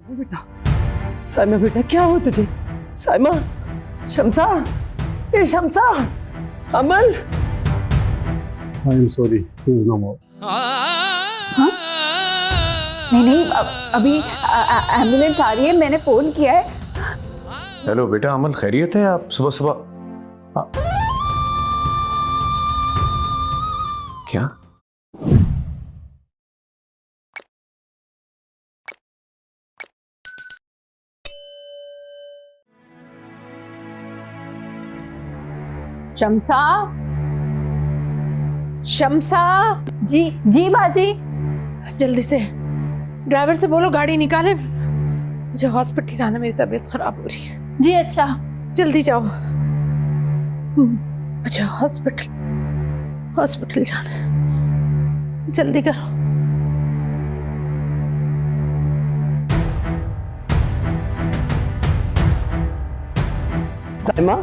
बेटा, साइमा बेटा, क्या हुआ तुझे? साइमा, शम्सा, ये Shamsa, Amal. I am sorry, he is no more. हाँ? नहीं, अभी एम्बुलेंस आ रही है, मैंने फोन किया है। हेलो बेटा, अमल खैरियत है? आप सुबह सुबह क्या? शम्सा, शम्सा, जी बाजी। जल्दी से ड्राइवर से बोलो गाड़ी निकाले, मुझे हॉस्पिटल जाना, मेरी तबीयत खराब हो रही है। जी अच्छा। जल्दी जाओ, मुझे हॉस्पिटल जाना है, जल्दी करो। साइमा,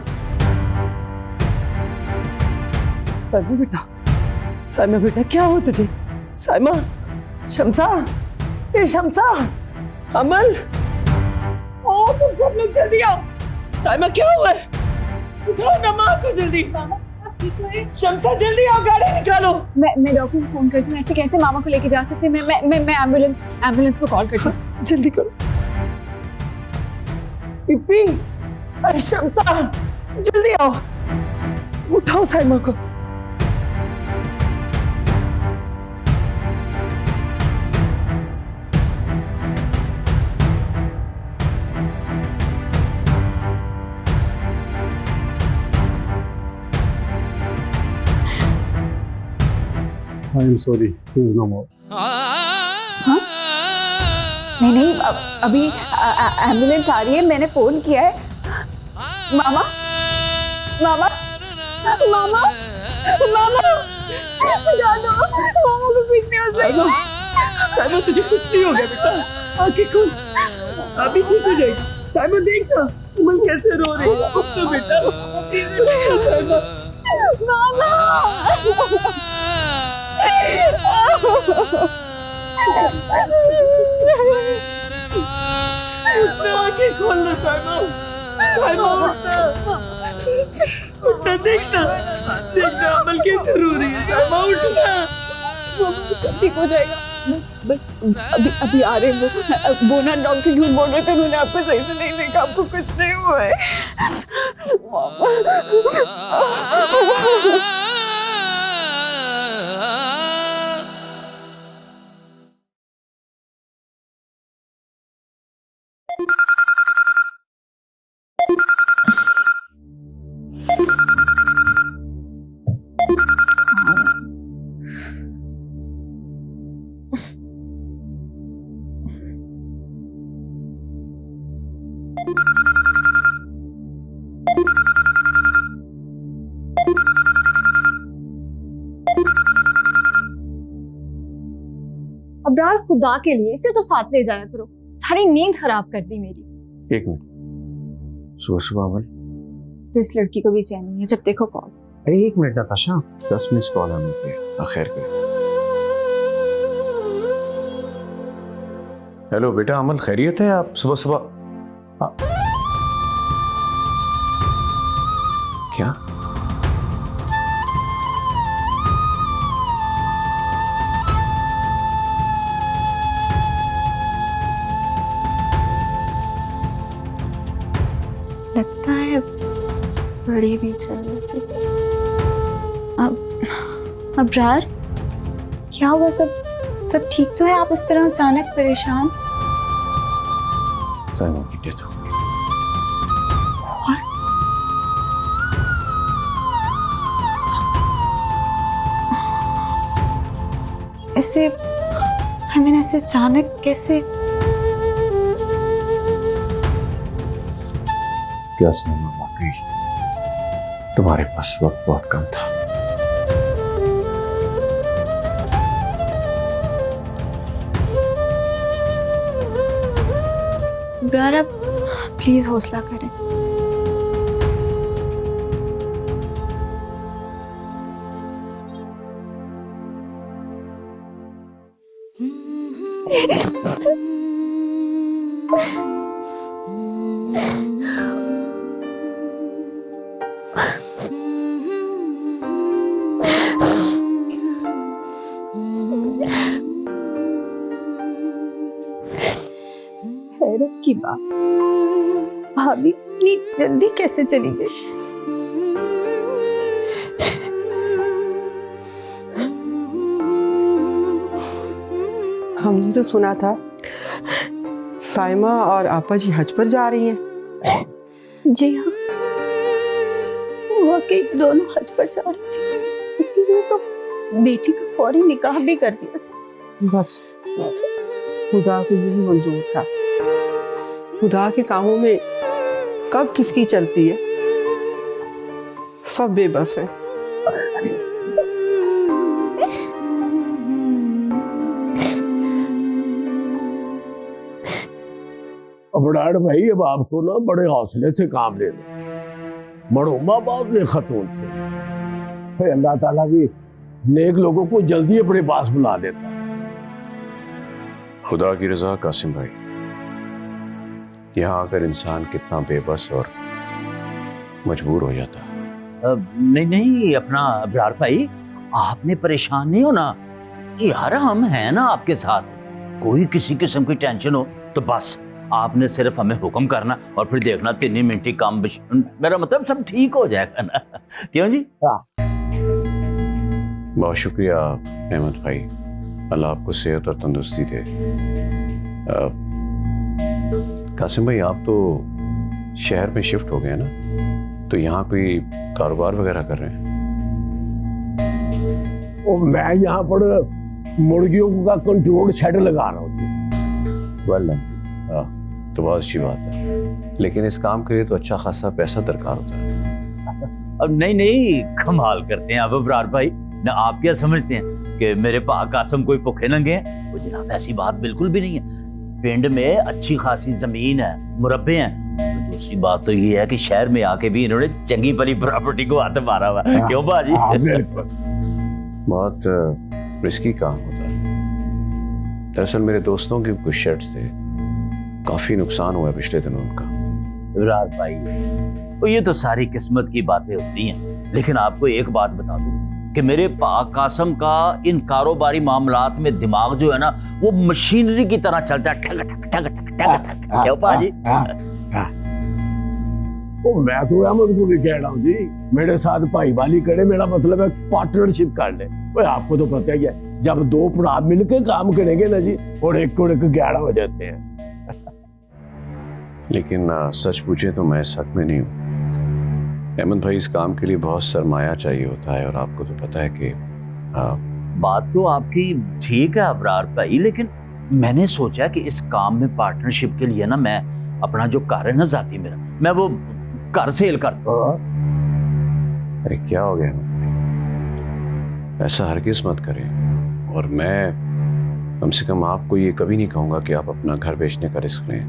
साइमा बेटा, साइमा बेटा, क्या हुआ तुझे? साइमा, शम्सा, ये शम्सा, अमल, ओ तुम सब लोग जल्दी आओ। साइमा, क्या हुआ है? उठाओ ना माँ को जल्दी। शम्सा, जल्दी आओ, गाड़ी निकालो। मैं डॉक्टर को फोन करती हूँ। ऐसे कैसे मामा को लेके जा सकते हैं? मैं एम्बुलेंस को कॉल करती हूँ। जल्दी करो। इफ़ी, अरे शम्सा, जल्दी आओ, उठाओ साइमा को। I am sorry, he is no more. हाँ? नहीं, अभी एम्बुलेंस आ रही है, मैंने फोन किया है। मामा, मामा, मामा, मामा, बता दो, मामा को कुछ नहीं हो साइमा, साइमा, तुझे कुछ नहीं हो गया बेटा, आंखें खोल, अभी ठीक हो जाएगी। साइमा, देखना अमल कैसे रो रही है। अब तो बेटा, साइमा, मामा। आंखें खोल लो साइमा, साइमा उठना, उठना, देखना, देखना अमल कैसे रो रही है। साइमा, उठना। ठीक हो जाएगा, बस अभी आ रहे हैं वो ना डॉक्टर झूठ बोल रहे थे, उन्होंने आपको सही से नहीं देखा, आपको कुछ नहीं हुआ है। अब्रार, खुदा के लिए इसे तो साथ ले जाया करो, सारी नींद खराब कर दी मेरी। एक मिनट, सुबह सुबह अमल, तो इस लड़की को भी सहन नहीं है, जब देखो कॉल। अरे एक मिनट नताशा, 10 मिस कॉल है मुझे। खैर कर। हेलो बेटा, अमल खैरियत है? आप सुबह सुबह क्या? लगता है बड़ी भी चल से। अब्रार, क्या हुआ? सब ठीक तो है? आप इस तरह अचानक परेशान? साइमा की डेथ हो गई। ऐसे हमें ऐसे अचानक कैसे? क्या साइमा, वाकई तुम्हारे पास वक्त बहुत कम था। अब्रार, आप प्लीज हौसला करें। हैरत की बात, भाभी इतनी जल्दी कैसे चली गई? हमने तो सुना था साइमा और आपा जी हज पर जा रही हैं। जी हाँ, वाकई दोनों हज पर जा रही थी, इसीलिए तो बेटी का फौरी निकाह भी कर दिया था। बस खुदा को यही मंजूर था। खुदा के कामों में कब किसकी चलती है, सब बेबस है। अबड़ाड़ भाई, अब आपको ना बड़े हौसले से काम लेना। मरहुमा बहुत नेक खतून थे, फिर अल्लाह ताला भी नेक लोगों को जल्दी अपने पास बुला लेता। खुदा की रजा कासिम भाई, यहाँ आकर इंसान कितना बेबस और मजबूर हो जाता है। नहीं नहीं, अपना अबरार भाई आपने परेशान नहीं होना यार, हम हैं ना आपके साथ। कोई किसी किस्म की टेंशन हो तो बस आपने सिर्फ हमें हुक्म करना और फिर देखना 3 मिनट ही काम, मेरा मतलब सब ठीक हो जाएगा ना, क्यों जी? बहुत शुक्रिया अहमद भाई, अल्लाह आपको सेहत और तंदुरुस्ती दे। कासिम भाई, आप तो शहर में शिफ्ट हो गए ना, तो यहाँ कोई कारोबार वगैरह कर रहे हैं? और मैं यहाँ पर मुर्गियों का कंट्रोल शेड लगा रहा हूँ। तो बहुत अच्छी बात है, लेकिन इस काम के लिए तो अच्छा खासा पैसा दरकार होता है। अब नहीं नहीं, कमाल करते हैं आप अबरार भाई ना। आप क्या समझते हैं कि मेरे पाक कासम कोई भूखे नंगे हैं? वो जनाब ऐसी बात बिल्कुल भी नहीं है। पिंड में अच्छी खासी जमीन है, मुरब्बे हैं। तो दूसरी बात तो ये है कि शहर में आके भी इन्होंने चंगी भली प्रॉपर्टी को हाथ मारा हुआ है, क्यों बाजी? बहुत रिस्की काम होता है। दरअसल मेरे दोस्तों के कुछ शेड्स थे, काफी नुकसान हुआ पिछले दिनों उनका। अबरार भाई, तो ये तो सारी किस्मत की बातें होती हैं, लेकिन आपको एक बात बता दूं कि मेरे पाक कासम का इन कारोबारी मामलात में दिमाग जो है ना, वो मशीनरी की तरह चलता है, ठग ठग ठग ठग ठग ठग। क्यों बाजी? वो मैं तो अहमद को भी कह रहा हूँ जी, मेरे साथ भाईवाली करे, मेरा मतलब है पार्टनरशिप कर ले। वो आपको तो पता ही है, जब 2 भरा मिलकर काम करेंगे ना जी, और एक को एक 11 हो जाते हैं। लेकिन सच पूछे तो मैं इस हक में नहीं हूँ अहमद भाई। इस काम के लिए बहुत सरमाया चाहिए होता है, और आपको तो पता है कि बात तो आपकी ठीक है अबरार भाई, लेकिन मैंने सोचा कि इस काम में पार्टनरशिप के लिए ना, मैं अपना जो कार है ना जाती मेरा, मैं वो कार सेल कर दूं। अरे क्या हो गया अहमद भाई, ऐसा हरगिज़ मत करें। और मैं कम से कम आपको ये कभी नहीं कहूँगा कि आप अपना घर बेचने का रिस्क लें।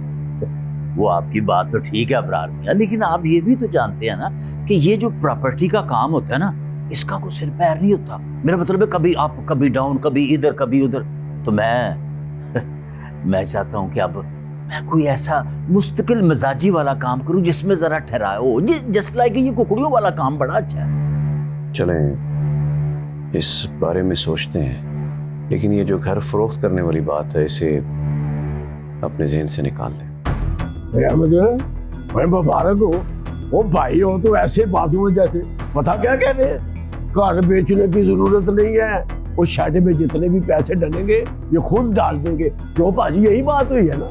वो आपकी बात तो ठीक है अबरार भैया, लेकिन आप ये भी तो जानते हैं ना कि ये जो प्रॉपर्टी का काम होता है ना, इसका कोई सिर पैर नहीं होता। मेरा मतलब है कभी अप कभी डाउन, कभी इधर कभी उधर। तो मैं चाहता हूँ कि अब मैं कोई ऐसा मुस्तकिल मिजाजी वाला काम करूँ जिसमें जरा ठहराए हो, जस्ट लाइक ये कुकड़ियों वाला काम बड़ा अच्छा है। चलें इस बारे में सोचते हैं, लेकिन ये जो घर फरोख्त करने वाली बात है, इसे अपने जहन से निकाल दें। मैं मुबारक हो, वो भाई हो तो ऐसे बाजू में जैसे पता क्या कह रहे हैं, घर बेचने की जरूरत नहीं है, वो शेड में जितने भी पैसे डलेंगे ये खुद डाल देंगे। क्यों भाजी, यही बात हुई है ना?